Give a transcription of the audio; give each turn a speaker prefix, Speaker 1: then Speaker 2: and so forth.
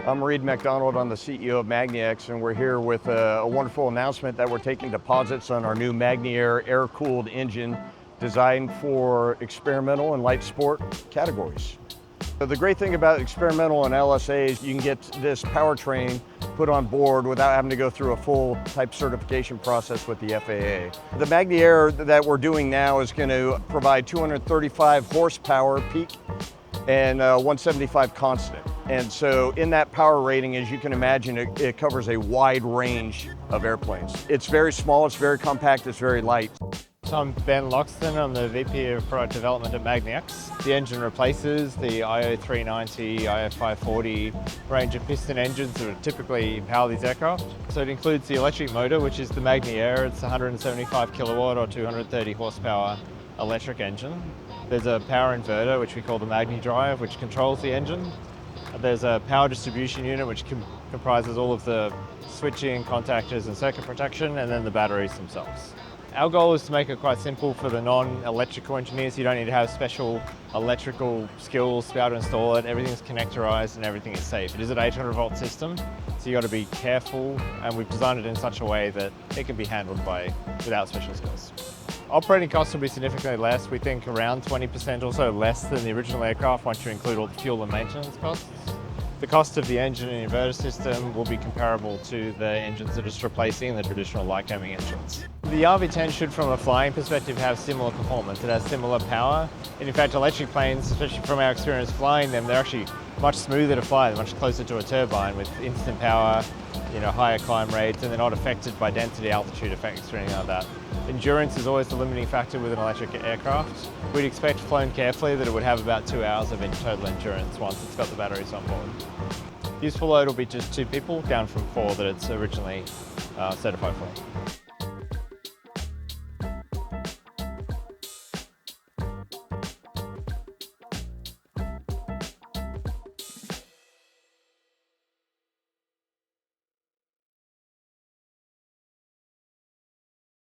Speaker 1: I'm Reed McDonald, I'm the CEO of magniX, and we're here with a wonderful announcement that we're taking deposits on our new magniAir air-cooled engine designed for experimental and light sport categories. So the great thing about experimental and LSA is you can get this powertrain put on board without having to go through a full type certification process with the FAA. The magniAir that we're doing now is going to provide 235 horsepower peak and 175 constant. And so in that power rating, as you can imagine, it covers a wide range of airplanes. It's very small, it's very compact, it's very light.
Speaker 2: So I'm Ben Loxton, I'm the VP of Product Development at magniX. The engine replaces the IO390, IO540 range of piston engines that would typically power these aircraft. So it includes the electric motor, which is the magniAir. It's a 175 kilowatt or 230 horsepower electric engine. There's a power inverter, which we call the magniDrive, which controls the engine. There's a power distribution unit, which comprises all of the switching, contactors, and circuit protection, and then the batteries themselves. Our goal is to make it quite simple for the non-electrical engineers. You don't need to have special electrical skills to be able to install it. Everything's connectorized and everything is safe. It is an 800 volt system, so you got to be careful, and we've designed it in such a way that it can be handled without special skills. Operating costs will be significantly less. We think around 20% or so less than the original aircraft once you include all the fuel and maintenance costs. The cost of the engine and inverter system will be comparable to the engines that are just replacing the traditional Lycoming engines. The RV-10 should, from a flying perspective, have similar performance. It has similar power. And in fact, electric planes, especially from our experience flying them, they're actually much smoother to fly. They're much closer to a turbine with instant power, higher climb rates, and they're not affected by density, altitude effects or anything like that. Endurance is always the limiting factor with an electric aircraft. We'd expect, flown carefully, that it would have about 2 hours of total endurance once it's got the batteries on board. Useful load will be just 2 people, down from 4 that it's originally certified for.